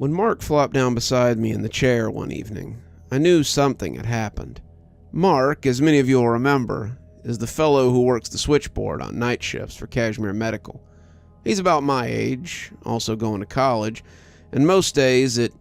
When Mark flopped down beside me in the chair one evening, I knew something had happened. Mark, as many of you will remember, is the fellow who works the switchboard on night shifts for Cashmere Medical. He's about my age, also going to college, and most days it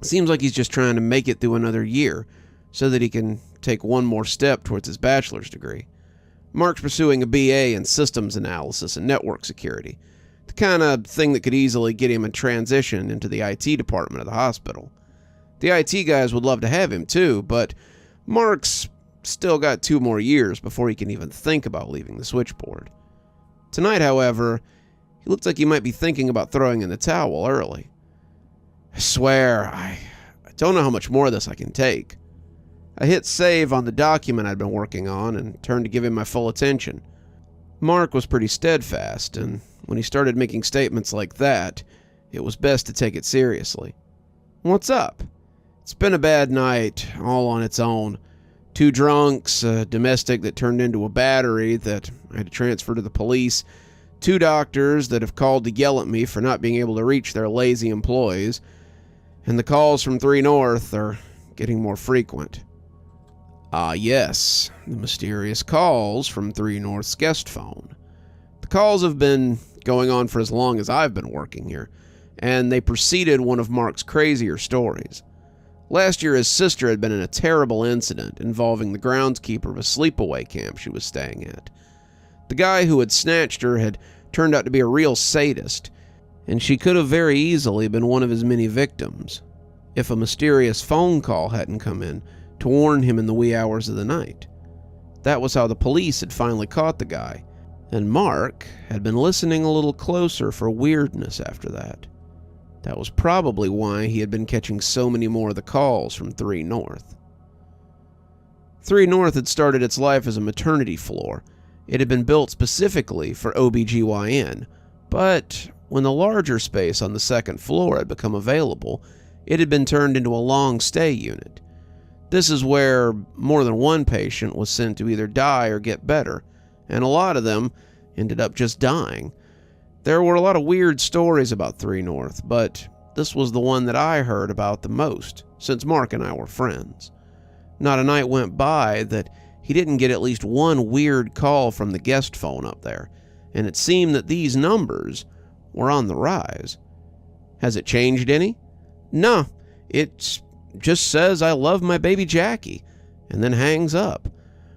seems like he's just trying to make it through another year so that he can take one more step towards his bachelor's degree. Mark's pursuing a BA in systems analysis and network security, the kind of thing that could easily get him a transition into the IT department of the hospital. The IT guys would love to have him too, but Mark's still got 2 more years before he can even think about leaving the switchboard. Tonight, however, he looks like he might be thinking about throwing in the towel early. I swear, I don't know how much more of this I can take. I hit save on the document I'd been working on and turned to give him my full attention. Mark was pretty steadfast, and when he started making statements like that, it was best to take it seriously. What's up? It's been a bad night, all on its own. 2 drunks, a domestic that turned into a battery that I had to transfer to the police, 2 doctors that have called to yell at me for not being able to reach their lazy employees, and the calls from 3 North are getting more frequent. Ah, yes, the mysterious calls from 3 North's guest phone. The calls have been going on for as long as I've been working here, and they preceded one of Mark's crazier stories. Last year, his sister had been in a terrible incident involving the groundskeeper of a sleepaway camp she was staying at. The guy who had snatched her had turned out to be a real sadist, and she could have very easily been one of his many victims, if a mysterious phone call hadn't come in to warn him in the wee hours of the night. That was how the police had finally caught the guy, and Mark had been listening a little closer for weirdness after that. That was probably why he had been catching so many more of the calls from 3 North. 3 North had started its life as a maternity floor. It had been built specifically for OBGYN, but when the larger space on the 2nd floor had become available, it had been turned into a long-stay unit. This is where more than one patient was sent to either die or get better, and a lot of them ended up just dying. There were a lot of weird stories about 3 North, but this was the one that I heard about the most, since Mark and I were friends. Not a night went by that he didn't get at least one weird call from the guest phone up there, and it seemed that these numbers were on the rise. Has it changed any? No, it just says I love my baby Jackie, and then hangs up.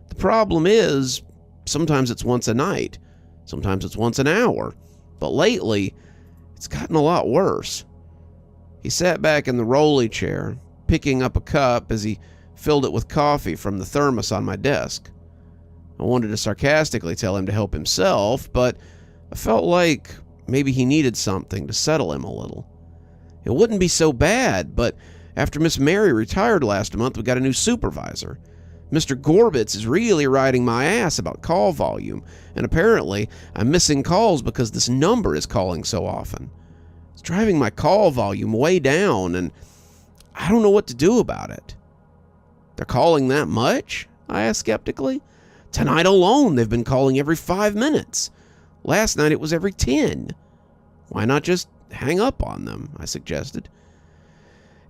The problem is, sometimes it's once a night, sometimes it's once an hour, but lately, it's gotten a lot worse. He sat back in the rolly chair, picking up a cup as he filled it with coffee from the thermos on my desk. I wanted to sarcastically tell him to help himself, but I felt like maybe he needed something to settle him a little. It wouldn't be so bad, but after Miss Mary retired last month, we got a new supervisor. Mr. Gorbitz is really riding my ass about call volume, and apparently I'm missing calls because this number is calling so often. It's driving my call volume way down, and I don't know what to do about it. They're calling that much? I asked skeptically. Tonight alone, they've been calling every 5 minutes. Last night it was every 10. Why not just hang up on them? I suggested.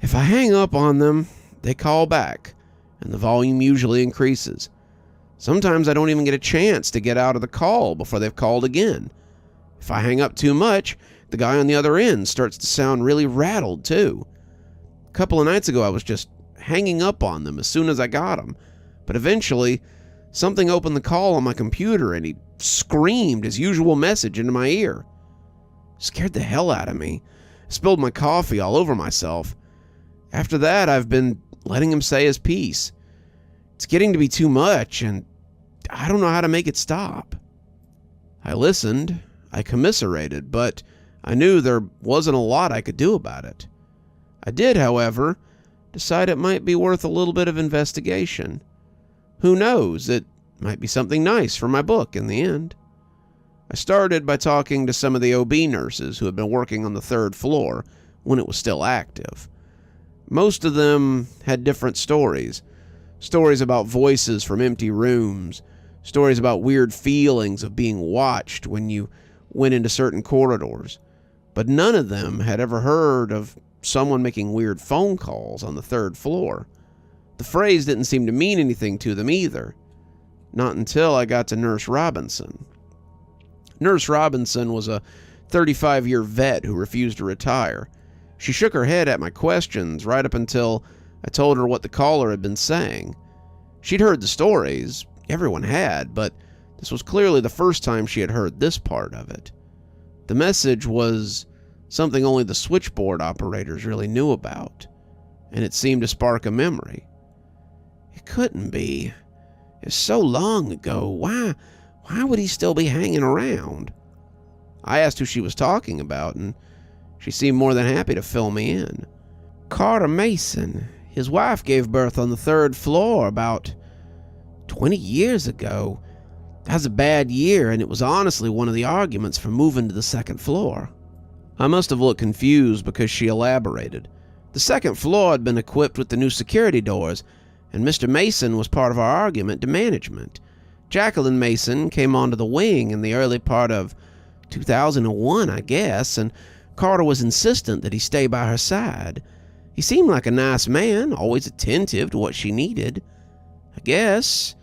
If I hang up on them, they call back, and the volume usually increases. Sometimes I don't even get a chance to get out of the call before they've called again. If I hang up too much, the guy on the other end starts to sound really rattled too. A couple of nights ago I was just hanging up on them as soon as I got them, but eventually something opened the call on my computer and he screamed his usual message into my ear. Scared the hell out of me. I spilled my coffee all over myself. After that, I've been letting him say his piece. It's getting to be too much, and I don't know how to make it stop. I listened, I commiserated, but I knew there wasn't a lot I could do about it. I did, however, decide it might be worth a little bit of investigation. Who knows, it might be something nice for my book in the end. I started by talking to some of the OB nurses who had been working on the 3rd floor when it was still active. Most of them had different stories. Stories about voices from empty rooms. Stories about weird feelings of being watched when you went into certain corridors. But none of them had ever heard of someone making weird phone calls on the 3rd floor. The phrase didn't seem to mean anything to them either. Not until I got to Nurse Robinson. Nurse Robinson was a 35-year vet who refused to retire. She shook her head at my questions right up until I told her what the caller had been saying. She'd heard the stories, everyone had, but this was clearly the first time she had heard this part of it. The message was something only the switchboard operators really knew about, and it seemed to spark a memory. It couldn't be. It's so long ago. Why would he still be hanging around? I asked who she was talking about, and she seemed more than happy to fill me in. Carter Mason. His wife gave birth on the 3rd floor about 20 years ago. That was a bad year, and it was honestly one of the arguments for moving to the 2nd floor. I must have looked confused because she elaborated. The 2nd floor had been equipped with the new security doors, and Mr. Mason was part of our argument to management. Jacqueline Mason came onto the wing in the early part of 2001, I guess, and Carter was insistent that he stay by her side. He seemed like a nice man, always attentive to what she needed. I guess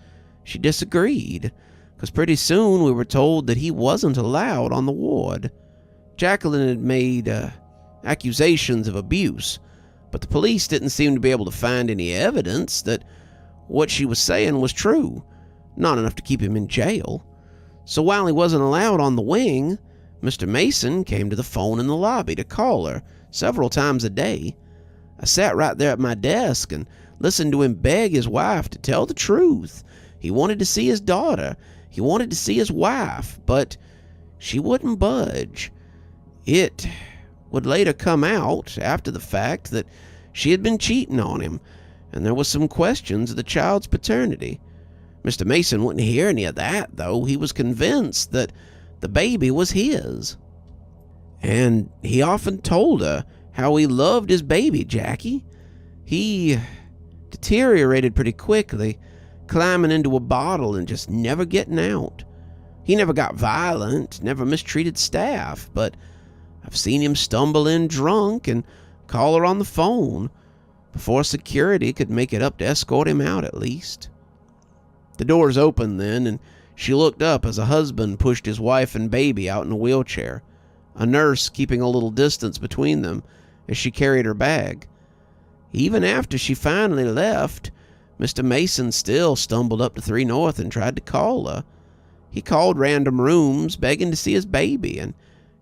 she disagreed, because pretty soon we were told that he wasn't allowed on the ward. Jacqueline had made accusations of abuse, but the police didn't seem to be able to find any evidence that what she was saying was true, not enough to keep him in jail. So while he wasn't allowed on the wing, Mr. Mason came to the phone in the lobby to call her several times a day. I sat right there at my desk and listened to him beg his wife to tell the truth. He wanted to see his daughter. He wanted to see his wife, but she wouldn't budge. It would later come out after the fact that she had been cheating on him, and there was some questions of the child's paternity. Mr. Mason wouldn't hear any of that, though. He was convinced that the baby was his. And he often told her how he loved his baby, Jackie. He deteriorated pretty quickly, climbing into a bottle and just never getting out. He never got violent, never mistreated staff, but I've seen him stumble in drunk and call her on the phone before security could make it up to escort him out, at least. The doors opened then, and she looked up as a husband pushed his wife and baby out in a wheelchair, a nurse keeping a little distance between them as she carried her bag. Even after she finally left, Mr. Mason still stumbled up to 3 North and tried to call her. He called random rooms begging to see his baby, and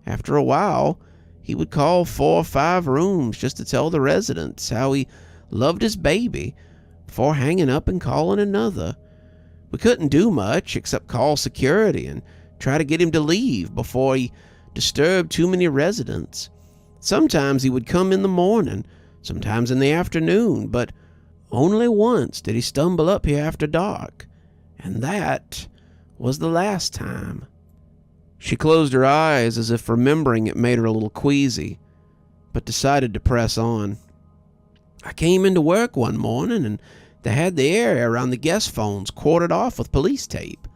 after a while, he would call 4 or 5 rooms just to tell the residents how he loved his baby before hanging up and calling another. We couldn't do much except call security and try to get him to leave before he disturbed too many residents. Sometimes he would come in the morning, sometimes in the afternoon, but only once did he stumble up here after dark, and that was the last time. She closed her eyes as if remembering it made her a little queasy, but decided to press on. I came into work one morning and they had the area around the guest phones corded off with police tape.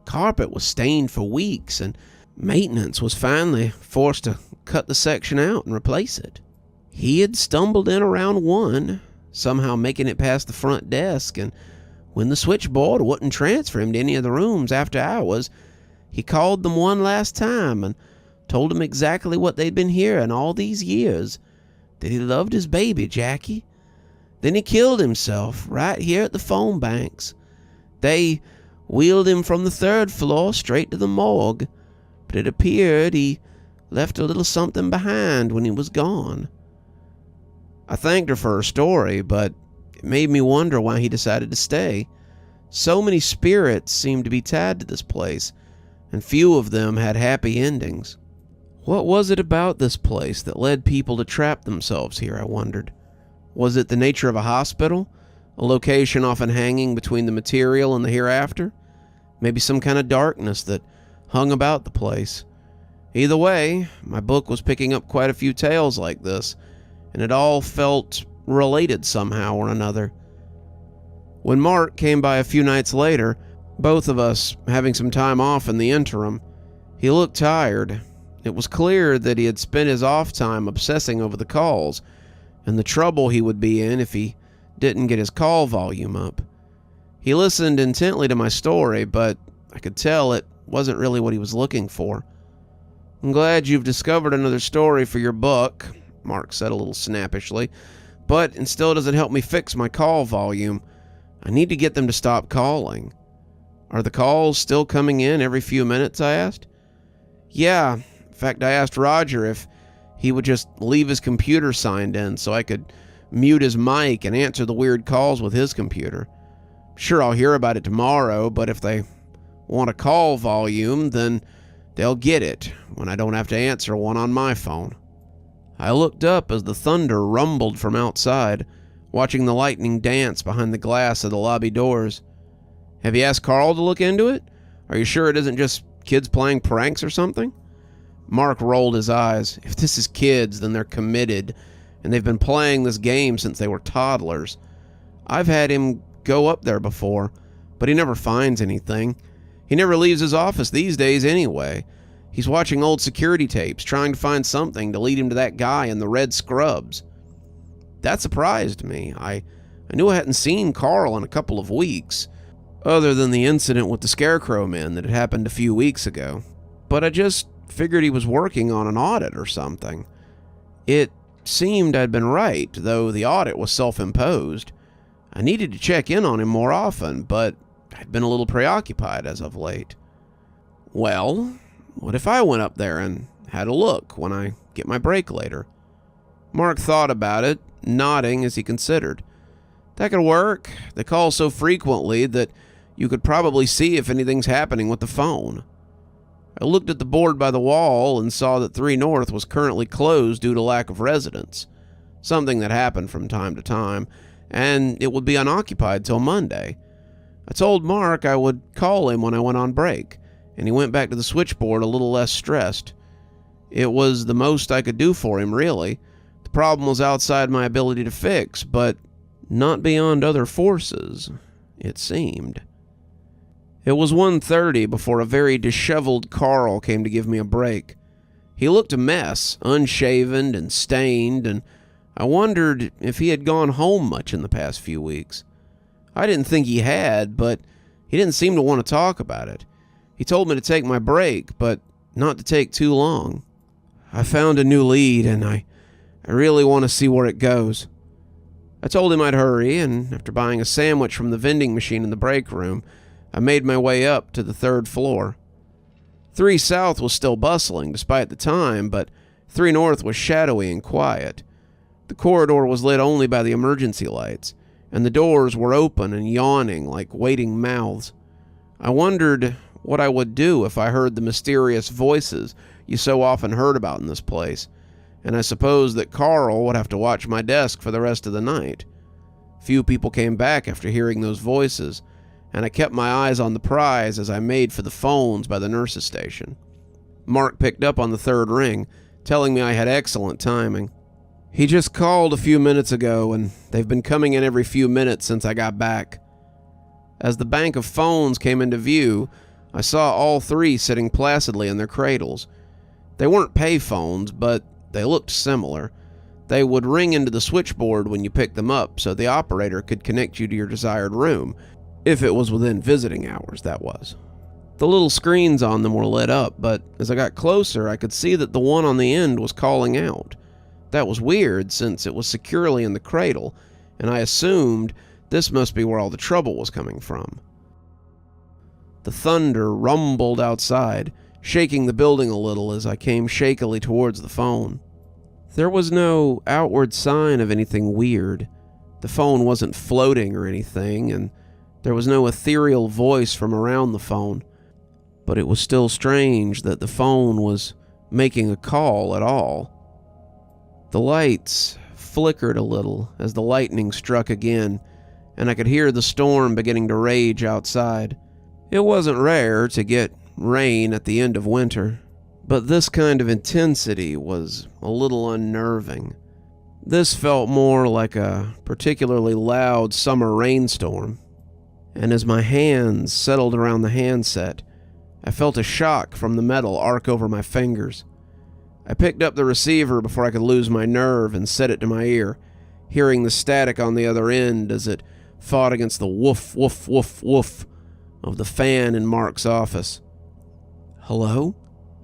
Carpet was stained for weeks, and maintenance was finally forced to cut the section out and replace it. He had stumbled in around 1, somehow making it past the front desk, and when the switchboard wouldn't transfer him to any of the rooms after hours, he called them one last time and told them exactly what they'd been hearing all these years, that he loved his baby, Jackie. Then he killed himself right here at the phone banks. They wheeled him from the 3rd floor straight to the morgue, but it appeared he left a little something behind when he was gone. I thanked her for her story, but it made me wonder why he decided to stay. So many spirits seemed to be tied to this place, and few of them had happy endings. What was it about this place that led people to trap themselves here, I wondered. Was it the nature of a hospital, a location often hanging between the material and the hereafter? Maybe some kind of darkness that hung about the place. Either way, my book was picking up quite a few tales like this, and it all felt related somehow or another. When Mark came by a few nights later, both of us having some time off in the interim, he looked tired. It was clear that he had spent his off time obsessing over the calls, and the trouble he would be in if he didn't get his call volume up. He listened intently to my story, but I could tell it wasn't really what he was looking for. "I'm glad you've discovered another story for your book," Mark said a little snappishly, "but it still doesn't help me fix my call volume. I need to get them to stop calling." "Are the calls still coming in every few minutes?" I asked. "Yeah. In fact, I asked Roger if he would just leave his computer signed in so I could mute his mic and answer the weird calls with his computer. Sure, I'll hear about it tomorrow, but if they want a call volume, then they'll get it when I don't have to answer one on my phone." I looked up as the thunder rumbled from outside, watching the lightning dance behind the glass of the lobby doors. "Have you asked Carl to look into it? Are you sure it isn't just kids playing pranks or something?" Mark rolled his eyes. "If this is kids, then they're committed, and they've been playing this game since they were toddlers. I've had him go up there before, but he never finds anything. He never leaves his office these days anyway. He's watching old security tapes, trying to find something to lead him to that guy in the red scrubs." That surprised me. I knew I hadn't seen Carl in a couple of weeks, other than the incident with the Scarecrow men that had happened a few weeks ago. But I just figured he was working on an audit or something. It seemed I'd been right, though the audit was self-imposed. I needed to check in on him more often, but I'd been a little preoccupied as of late. "Well, what if I went up there and had a look when I get my break later?" Mark thought about it, nodding as he considered. "That could work. They call so frequently that you could probably see if anything's happening with the phone." I looked at the board by the wall and saw that 3 North was currently closed due to lack of residents, something that happened from time to time, and it would be unoccupied till Monday. I told Mark I would call him when I went on break, and he went back to the switchboard a little less stressed. It was the most I could do for him, really. The problem was outside my ability to fix, but not beyond other forces, it seemed. It was 1:30 before a very disheveled Carl came to give me a break. He looked a mess, unshaven and stained, and I wondered if he had gone home much in the past few weeks. I didn't think he had, but he didn't seem to want to talk about it. He told me to take my break, but not to take too long. "I found a new lead, and I really want to see where it goes." I told him I'd hurry, and after buying a sandwich from the vending machine in the break room, I made my way up to the 3rd floor. 3 South was still bustling despite the time, but 3 North was shadowy and quiet. The corridor was lit only by the emergency lights, and the doors were open and yawning like waiting mouths. I wondered what I would do if I heard the mysterious voices you so often heard about in this place, and I supposed that Carl would have to watch my desk for the rest of the night. Few people came back after hearing those voices, and I kept my eyes on the prize as I made for the phones by the nurse's station. Mark picked up on the 3rd ring, telling me I had excellent timing. "He just called a few minutes ago, and they've been coming in every few minutes since I got back." As the bank of phones came into view, I saw all 3 sitting placidly in their cradles. They weren't pay phones, but they looked similar. They would ring into the switchboard when you picked them up, so the operator could connect you to your desired room, if it was within visiting hours, that was. The little screens on them were lit up, but as I got closer, I could see that the one on the end was calling out. That was weird, since it was securely in the cradle, and I assumed this must be where all the trouble was coming from. The thunder rumbled outside, shaking the building a little as I came shakily towards the phone. There was no outward sign of anything weird. The phone wasn't floating or anything, and there was no ethereal voice from around the phone. But it was still strange that the phone was making a call at all. The lights flickered a little as the lightning struck again, and I could hear the storm beginning to rage outside. It wasn't rare to get rain at the end of winter, but this kind of intensity was a little unnerving. This felt more like a particularly loud summer rainstorm, and as my hands settled around the handset, I felt a shock from the metal arc over my fingers. I picked up the receiver before I could lose my nerve and set it to my ear. hearing the static on the other end as it fought against the woof, woof, woof, woof of the fan in Mark's office. "Hello?"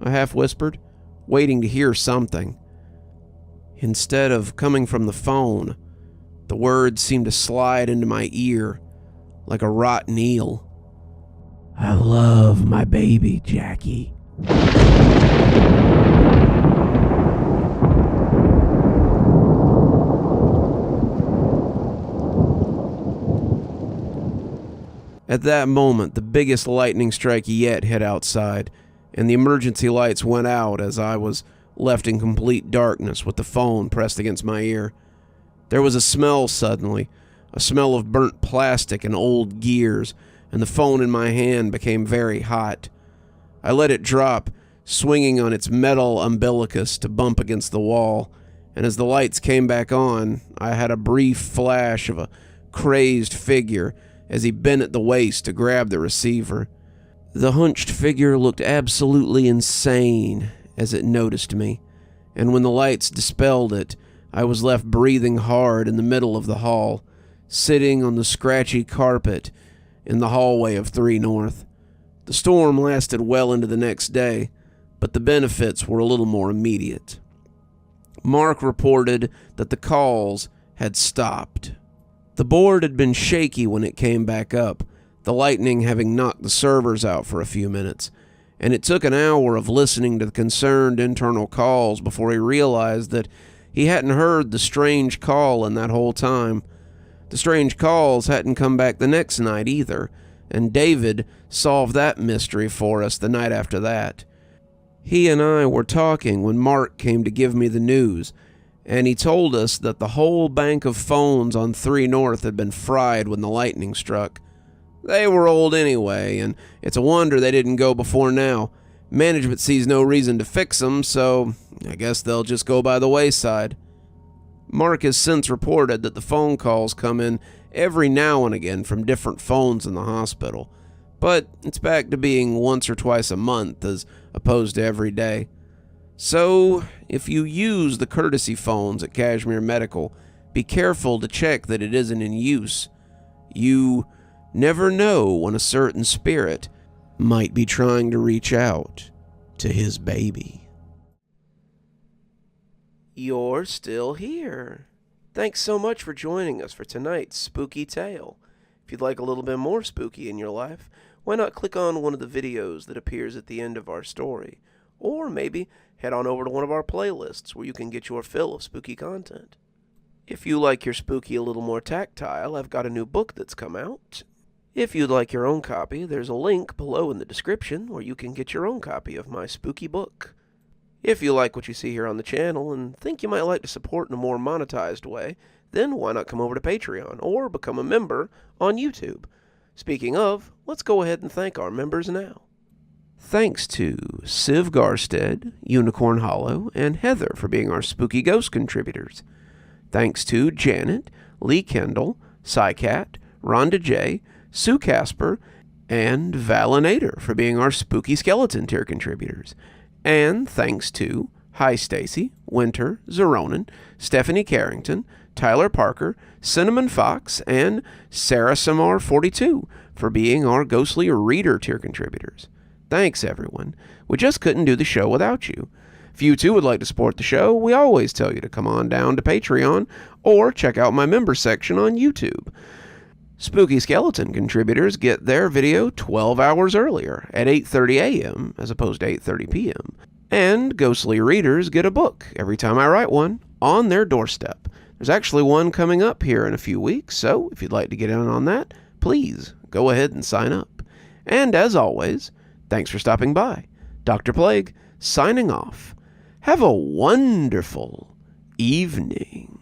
I half whispered, waiting to hear something. Instead of coming from the phone, the words seemed to slide into my ear like a rotten eel. "I love my baby, Jackie." At that moment, the biggest lightning strike yet hit outside, and the emergency lights went out as I was left in complete darkness with the phone pressed against my ear. There was a smell suddenly, a smell of burnt plastic and old gears, and the phone in my hand became very hot. I let it drop, swinging on its metal umbilicus to bump against the wall, and as the lights came back on, I had a brief flash of a crazed figure as he bent at the waist to grab the receiver. The hunched figure looked absolutely insane as it noticed me, and when the lights dispelled it, I was left breathing hard in the middle of the hall, sitting on the scratchy carpet in the hallway of 3 North. The storm lasted well into the next day, but the benefits were a little more immediate. Mark reported that the calls had stopped. The board had been shaky when it came back up, the lightning having knocked the servers out for a few minutes, and it took an hour of listening to the concerned internal calls before he realized that he hadn't heard the strange call in that whole time. The strange calls hadn't come back the next night either, and David solved that mystery for us the night after that. He and I were talking when Mark came to give me the news, and he told us that the whole bank of phones on 3 North had been fried when the lightning struck. They were old anyway, and it's a wonder they didn't go before now. Management sees no reason to fix them, so I guess they'll just go by the wayside. Mark has since reported that the phone calls come in every now and again from different phones in the hospital, but it's back to being once or twice a month as opposed to every day. So, if you use the courtesy phones at Cashmere Medical, be careful to check that it isn't in use. You never know when a certain spirit might be trying to reach out to his baby. You're still here. Thanks so much for joining us for tonight's spooky tale. If you'd like a little bit more spooky in your life, why not click on one of the videos that appears at the end of our story, or maybe head on over to one of our playlists where you can get your fill of spooky content. If you like your spooky a little more tactile, I've got a new book that's come out. If you'd like your own copy, there's a link below in the description where you can get your own copy of my spooky book. If you like what you see here on the channel and think you might like to support in a more monetized way, then why not come over to Patreon or become a member on YouTube? Speaking of, let's go ahead and thank our members now. Thanks to Civ Garstad, Unicorn Hollow, and Heather for being our Spooky Ghost contributors. Thanks to Janet, Lee Kendall, Saikat, Ronda J, Sue Casper, and Valinator for being our Spooky Skeleton tier contributors. And thanks to Hi Stacy, Winter, Xaronan, Stephanie Carrington, Tyler Parker, Cinnamon Fox, and Sarah Samar 42 for being our Ghostly Reader tier contributors. Thanks, everyone. We just couldn't do the show without you. If you too would like to support the show, we always tell you to come on down to Patreon or check out my member section on YouTube. Spooky Skeleton contributors get their video 12 hours earlier at 8:30 a.m. as opposed to 8:30 p.m. And Ghostly Readers get a book every time I write one on their doorstep. There's actually one coming up here in a few weeks, so if you'd like to get in on that, please go ahead and sign up. And as always, thanks for stopping by. Dr. Plague, signing off. Have a wonderful evening.